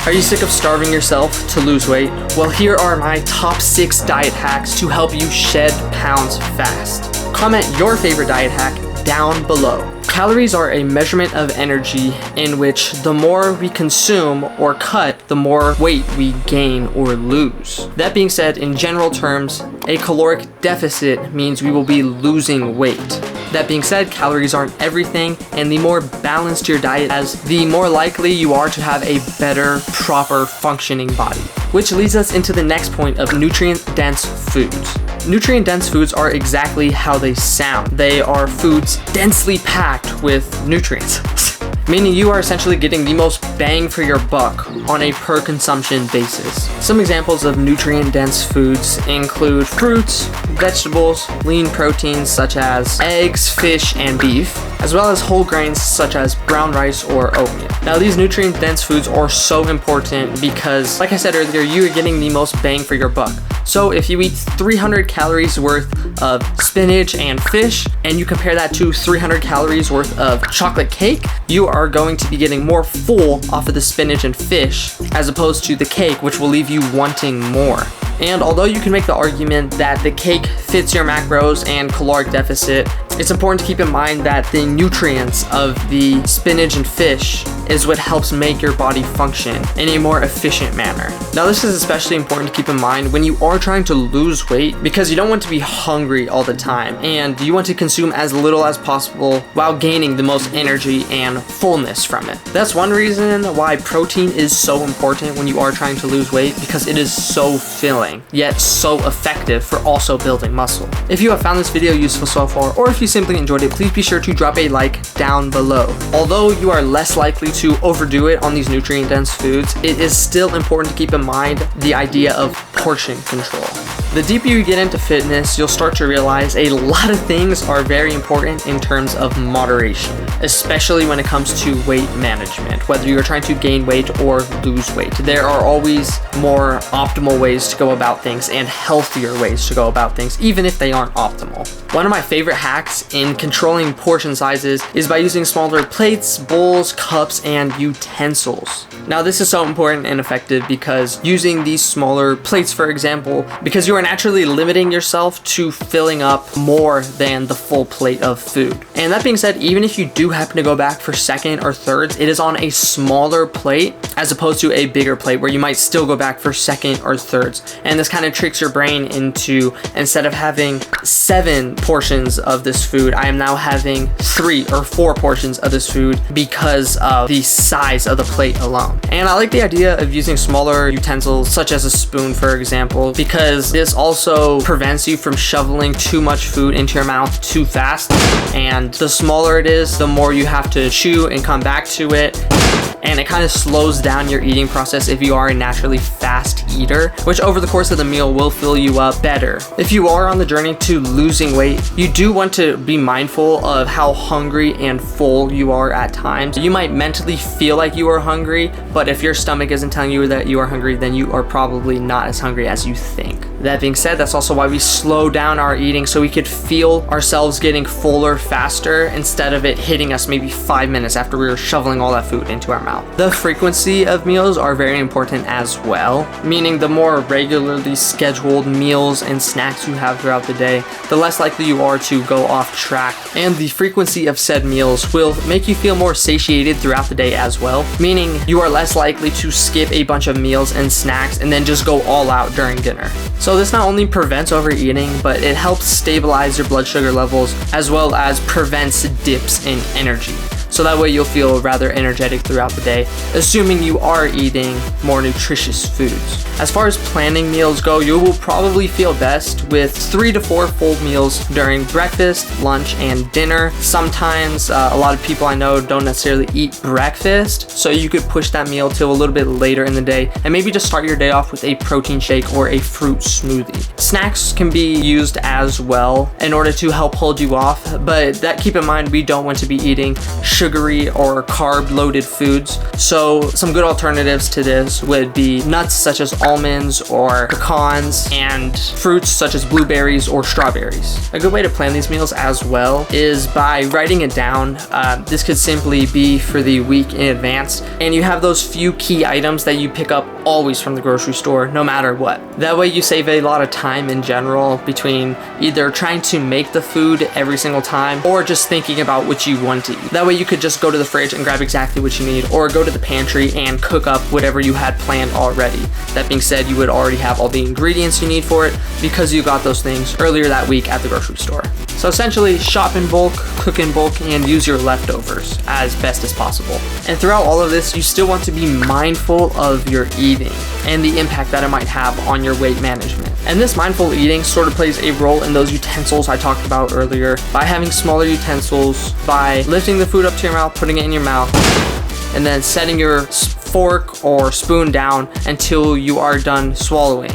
Are you sick of starving yourself to lose weight? Well, here are my top 6 diet hacks to help you shed pounds fast. Comment your favorite diet hack down below. Calories are a measurement of energy in which the more we consume or cut, the more weight we gain or lose. That being said, in general terms, a caloric deficit means we will be losing weight. That being said, calories aren't everything, and the more balanced your diet is, the more likely you are to have a better, proper functioning body. Which leads us into the next point of nutrient-dense foods. Nutrient-dense foods are exactly how they sound. They are foods densely packed with nutrients. Meaning you are essentially getting the most bang for your buck on a per consumption basis. Some examples of nutrient-dense foods include fruits, vegetables, lean proteins such as eggs, fish, and beef, as well as whole grains such as brown rice or oatmeal. Now these nutrient-dense foods are so important because, like I said earlier, you are getting the most bang for your buck. So if you eat 300 calories worth of spinach and fish, and you compare that to 300 calories worth of chocolate cake, you are going to be getting more full off of the spinach and fish as opposed to the cake, which will leave you wanting more. And although you can make the argument that the cake fits your macros and caloric deficit, it's important to keep in mind that the nutrients of the spinach and fish is what helps make your body function in a more efficient manner. Now this is especially important to keep in mind when you are trying to lose weight, because you don't want to be hungry all the time and you want to consume as little as possible while gaining the most energy and fullness from it. That's one reason why protein is so important when you are trying to lose weight, because it is so filling yet so effective for also building muscle. If you have found this video useful so far, or if you simply enjoyed it, please be sure to drop a like down below. Although you are less likely to overdo it on these nutrient-dense foods, it is still important to keep in mind the idea of portion control. The deeper you get into fitness, you'll start to realize a lot of things are very important in terms of moderation, especially when it comes to weight management. Whether you're trying to gain weight or lose weight, there are always more optimal ways to go about things and healthier ways to go about things, even if they aren't optimal. One of my favorite hacks in controlling portion sizes is by using smaller plates, bowls, cups, and utensils. Now this is so important and effective because using these smaller plates, for example, because you are naturally limiting yourself to filling up more than the full plate of food. And that being said, even if you do happen to go back for second or thirds, it is on a smaller plate as opposed to a bigger plate where you might still go back for second or thirds. And this kind of tricks your brain into, instead of having 7 portions of this food, I am now having 3 or 4 portions of this food because of the size of the plate alone. And I like the idea of using smaller utensils such as a spoon, for example, because this also prevents you from shoveling too much food into your mouth too fast. And the smaller it is, the more you have to chew and come back to it. And it kind of slows down your eating process if you are a naturally fast eater, which over the course of the meal will fill you up better. If you are on the journey to losing weight, you do want to be mindful of how hungry and full you are at times. You might mentally feel like you are hungry, but if your stomach isn't telling you that you are hungry, then you are probably not as hungry as you think. That being said, that's also why we slow down our eating so we could feel ourselves getting fuller faster instead of it hitting us maybe 5 minutes after we were shoveling all that food into our mouth. The frequency of meals are very important as well, meaning the more regularly scheduled meals and snacks you have throughout the day, the less likely you are to go off track, and the frequency of said meals will make you feel more satiated throughout the day as well, meaning you are less likely to skip a bunch of meals and snacks and then just go all out during dinner. So this not only prevents overeating, but it helps stabilize your blood sugar levels as well as prevents dips in energy. So that way you'll feel rather energetic throughout the day, assuming you are eating more nutritious foods. As far as planning meals go, you will probably feel best with 3 to 4 full meals during breakfast, lunch, and dinner. Sometimes a lot of people I know don't necessarily eat breakfast, so you could push that meal till a little bit later in the day and maybe just start your day off with a protein shake or a fruit smoothie. Snacks can be used as well in order to help hold you off, but keep in mind we don't want to be eating sugary or carb-loaded foods. So some good alternatives to this would be nuts such as almonds or pecans, and fruits such as blueberries or strawberries. A good way to plan these meals as well is by writing it down. This could simply be for the week in advance, and you have those few key items that you pick up always from the grocery store, no matter what. That way you save a lot of time in general between either trying to make the food every single time or just thinking about what you want to eat. That way you could just go to the fridge and grab exactly what you need, or go to the pantry and cook up whatever you had planned already. That being said, you would already have all the ingredients you need for it because you got those things earlier that week at the grocery store. So essentially, shop in bulk, cook in bulk, and use your leftovers as best as possible. And throughout all of this, you still want to be mindful of your eating and the impact that it might have on your weight management. And this mindful eating sort of plays a role in those utensils I talked about earlier. By having smaller utensils, by lifting the food up to your mouth, putting it in your mouth, and then setting your fork or spoon down until you are done swallowing.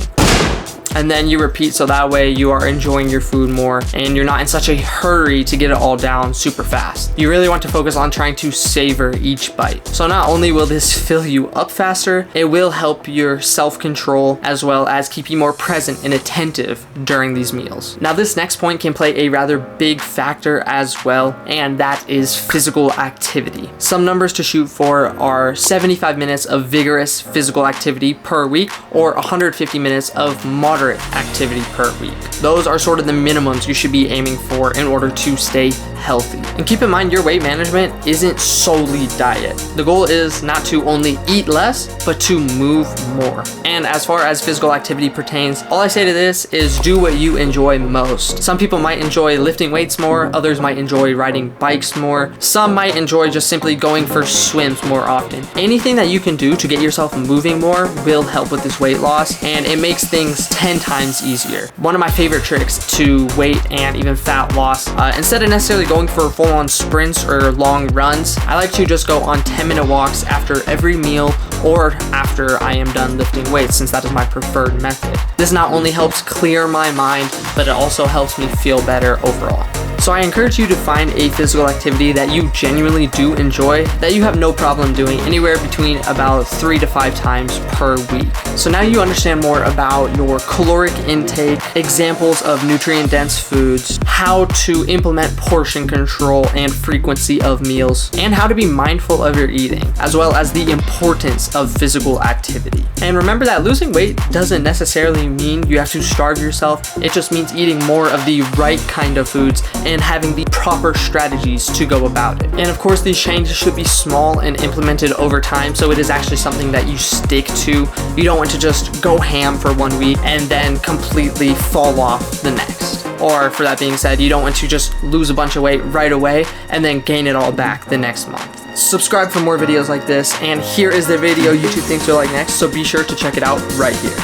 And then you repeat, so that way you are enjoying your food more and you're not in such a hurry to get it all down super fast. You really want to focus on trying to savor each bite. So not only will this fill you up faster, it will help your self-control as well as keep you more present and attentive during these meals. Now this next point can play a rather big factor as well, and that is physical activity. Some numbers to shoot for are 75 minutes of vigorous physical activity per week or 150 minutes of moderate activity per week. Those are sort of the minimums you should be aiming for in order to stay healthy. And keep in mind, your weight management isn't solely diet. The goal is not to only eat less, but to move more. And as far as physical activity pertains, all I say to this is do what you enjoy most. Some people might enjoy lifting weights more, others might enjoy riding bikes more, some might enjoy just simply going for swims more often. Anything that you can do to get yourself moving more will help with this weight loss, and it makes things 10 times easier. One of my favorite tricks to weight and even fat loss, instead of necessarily going for full-on sprints or long runs, I like to just go on 10-minute walks after every meal or after I am done lifting weights, since that is my preferred method. This not only helps clear my mind, but it also helps me feel better overall. So I encourage you to find a physical activity that you genuinely do enjoy, that you have no problem doing anywhere between about 3 to 5 times per week. So now you understand more about your caloric intake, examples of nutrient-dense foods, how to implement portion control and frequency of meals, and how to be mindful of your eating, as well as the importance of physical activity. And remember that losing weight doesn't necessarily mean you have to starve yourself. It just means eating more of the right kind of foods and having the proper strategies to go about it. And of course, these changes should be small and implemented over time, so it is actually something that you stick to. You don't want to just go ham for 1 week and then completely fall off the next. Or for that being said, you don't want to just lose a bunch of weight right away and then gain it all back the next month. Subscribe for more videos like this, and here is the video YouTube thinks you'll like next, so be sure to check it out right here.